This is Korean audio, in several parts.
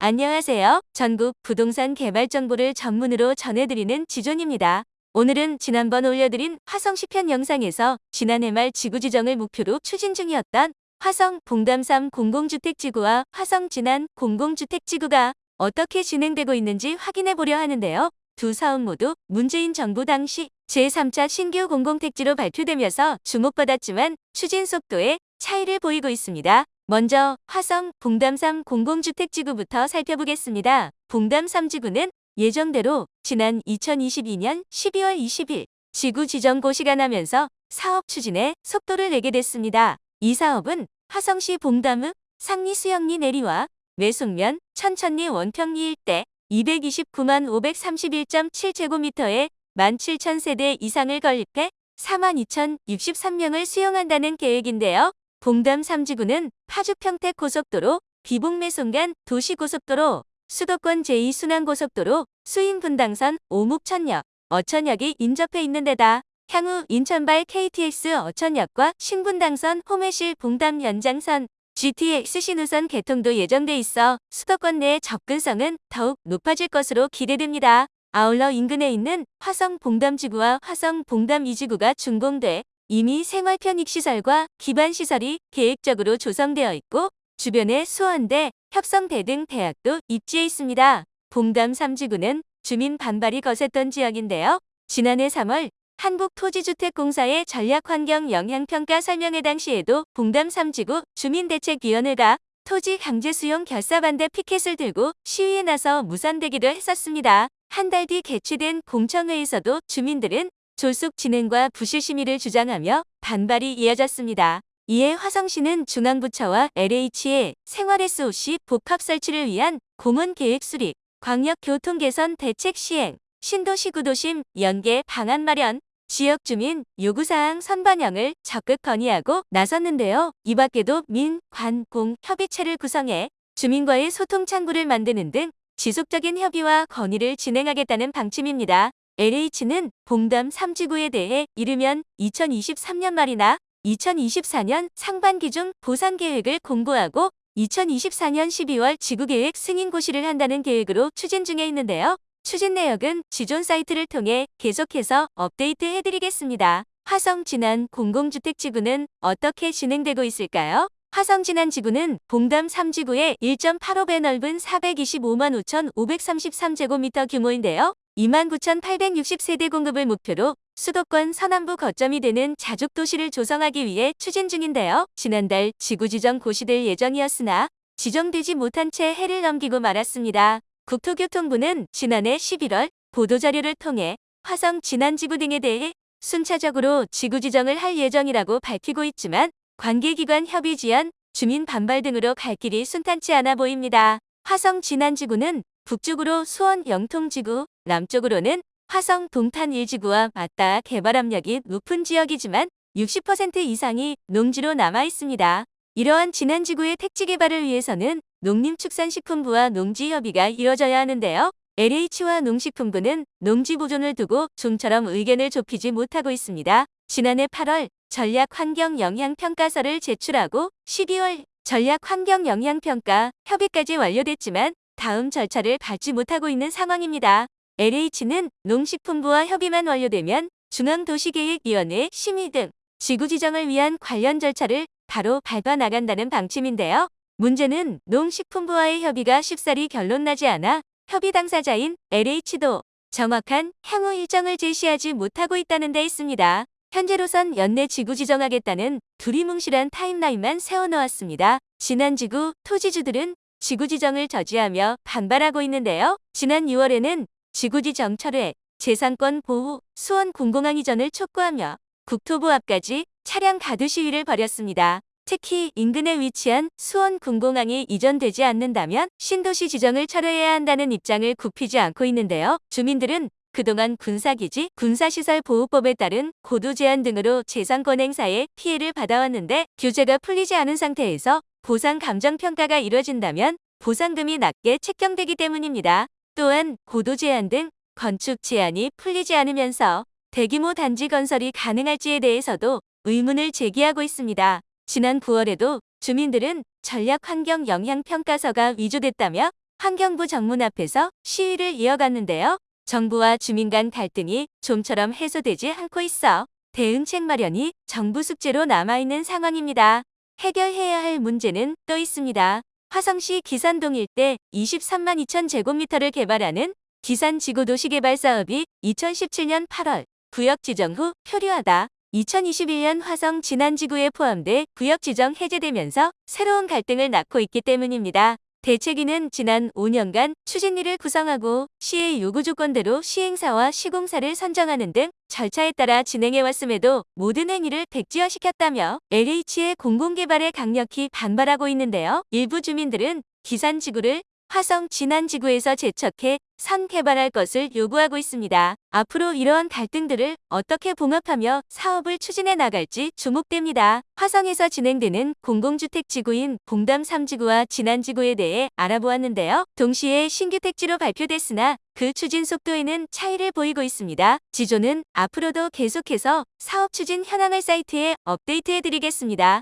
안녕하세요. 전국 부동산 개발 정보를 전문으로 전해드리는 지존입니다. 오늘은 지난번 올려드린 화성시 편 영상에서 지난해 말 지구 지정을 목표로 추진 중이었던 화성 봉담3 공공주택지구와 화성 진안 공공주택지구가 어떻게 진행되고 있는지 확인해 보려 하는데요. 두 사업 모두 문재인 정부 당시 제3차 신규 공공택지로 발표되면서 주목받았지만 추진 속도에 차이를 보이고 있습니다. 먼저 화성 봉담3 공공주택지구부터 살펴보겠습니다. 봉담3지구는 예정대로 지난 2022년 12월 20일 지구 지정 고시가 나면서 사업 추진에 속도를 내게 됐습니다. 이 사업은 화성시 봉담읍 상리 수영리 내리와 외숙면 천천리 원평리 일대 229만 531.7제곱미터에 17,000세대 이상을 건립해 42,063명을 수용한다는 계획인데요. 봉담 3지구는 파주 평택 고속도로, 비봉매송간 도시고속도로, 수도권 제2순환고속도로, 수인 분당선, 오묵천역, 어천역이 인접해 있는 데다 향후 인천발 KTX 어천역과 신분당선 홍해실 봉담 연장선, GTX 신호선 개통도 예정돼 있어 수도권 내 접근성은 더욱 높아질 것으로 기대됩니다. 아울러 인근에 있는 화성 봉담지구와 화성 봉담 2지구가 준공돼 이미 생활 편익시설과 기반시설이 계획적으로 조성되어 있고 주변에 수원대, 협성대 등 대학도 입지해 있습니다. 봉담 3지구는 주민 반발이 거셌던 지역인데요. 지난해 3월 한국토지주택공사의 전략환경영향평가 설명회 당시에도 봉담 3지구 주민대책위원회가 토지 강제수용 결사 반대 피켓을 들고 시위에 나서 무산되기도 했었습니다. 한 달 뒤 개최된 공청회에서도 주민들은 졸속 진행과 부실 심의를 주장하며 반발이 이어졌습니다. 이에 화성시는 중앙부처와 LH의 생활 SOC 복합 설치를 위한 공원 계획 수립, 광역교통 개선 대책 시행, 신도시 구도심 연계 방안 마련, 지역 주민 요구사항 선반영을 적극 건의하고 나섰는데요. 이 밖에도 민, 관, 공 협의체를 구성해 주민과의 소통 창구를 만드는 등 지속적인 협의와 건의를 진행하겠다는 방침입니다. LH는 봉담 3지구에 대해 이르면 2023년 말이나 2024년 상반기 중 보상 계획을 공고하고 2024년 12월 지구계획 승인 고시를 한다는 계획으로 추진 중에 있는데요. 추진 내역은 지존 사이트를 통해 계속해서 업데이트 해드리겠습니다. 화성 진안 공공주택지구는 어떻게 진행되고 있을까요? 화성 진안 지구는 봉담 3지구의 1.85배 넓은 425만 5,533제곱미터 규모인데요. 29,860세대 공급을 목표로 수도권 서남부 거점이 되는 자족도시를 조성하기 위해 추진 중인데요. 지난달 지구 지정 고시될 예정이었으나 지정되지 못한 채 해를 넘기고 말았습니다. 국토교통부는 지난해 11월 보도자료를 통해 화성 진안지구 등에 대해 순차적으로 지구 지정을 할 예정이라고 밝히고 있지만 관계기관 협의 지연, 주민 반발 등으로 갈 길이 순탄치 않아 보입니다. 화성 진안지구는 북쪽으로 수원 영통지구, 남쪽으로는 화성 동탄 1지구와 맞닿아 개발 압력이 높은 지역이지만 60% 이상이 농지로 남아 있습니다. 이러한 진안지구의 택지 개발을 위해서는 농림축산식품부와 농지협의가 이뤄져야 하는데요. LH와 농식품부는 농지 보존을 두고 좀처럼 의견을 좁히지 못하고 있습니다. 지난해 8월 전략환경영향평가서를 제출하고 12월 전략환경영향평가 협의까지 완료됐지만 다음 절차를 밟지 못하고 있는 상황입니다. LH는 농식품부와 협의만 완료되면 중앙도시계획위원회 심의 등 지구 지정을 위한 관련 절차를 바로 밟아 나간다는 방침인데요. 문제는 농식품부와의 협의가 쉽사리 결론나지 않아 협의 당사자인 LH도 정확한 향후 일정을 제시하지 못하고 있다는 데 있습니다. 현재로선 연내 지구 지정하겠다는 두리뭉실한 타임라인만 세워놓았습니다. 진안지구 토지주들은 지구 지정을 저지하며 반발하고 있는데요. 지난 6월에는 지구 지정 철회, 재산권 보호, 수원 공공항 이전을 촉구하며 국토부 앞까지 차량 가두 시위를 벌였습니다. 특히 인근에 위치한 수원 공공항이 이전되지 않는다면 신도시 지정을 철회해야 한다는 입장을 굽히지 않고 있는데요. 주민들은 그동안 군사기지, 군사시설보호법에 따른 고도 제한 등으로 재산권 행사에 피해를 받아왔는데 규제가 풀리지 않은 상태에서 보상 감정평가가 이뤄진다면 보상금이 낮게 책정되기 때문입니다. 또한 고도 제한 등 건축 제한이 풀리지 않으면서 대규모 단지 건설이 가능할지에 대해서도 의문을 제기하고 있습니다. 지난 9월에도 주민들은 전략환경영향평가서가 위조됐다며 환경부 정문 앞에서 시위를 이어갔는데요. 정부와 주민 간 갈등이 좀처럼 해소되지 않고 있어 대응책 마련이 정부 숙제로 남아있는 상황입니다. 해결해야 할 문제는 또 있습니다. 화성시 기산동 일대 23만 2천 제곱미터를 개발하는 기산지구도시개발 사업이 2017년 8월 구역 지정 후 표류하다 2021년 화성 진안지구에 포함돼 구역 지정 해제되면서 새로운 갈등을 낳고 있기 때문입니다. 대책위는 지난 5년간 추진위를 구성하고 시의 요구 조건대로 시행사와 시공사를 선정하는 등 절차에 따라 진행해왔음에도 모든 행위를 백지화시켰다며 LH의 공공개발에 강력히 반발하고 있는데요. 일부 주민들은 기산지구를 화성 진안지구에서 재척해 선 개발할 것을 요구하고 있습니다. 앞으로 이러한 갈등들을 어떻게 봉합하며 사업을 추진해 나갈지 주목됩니다. 화성에서 진행되는 공공주택 지구인 봉담 3지구와 진안지구에 대해 알아보았는데요. 동시에 신규 택지로 발표됐으나 그 추진 속도에는 차이를 보이고 있습니다. 지조는 앞으로도 계속해서 사업 추진 현황을 사이트에 업데이트해드리겠습니다.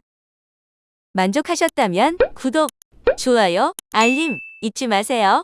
만족하셨다면 구독, 좋아요, 알림 잊지 마세요.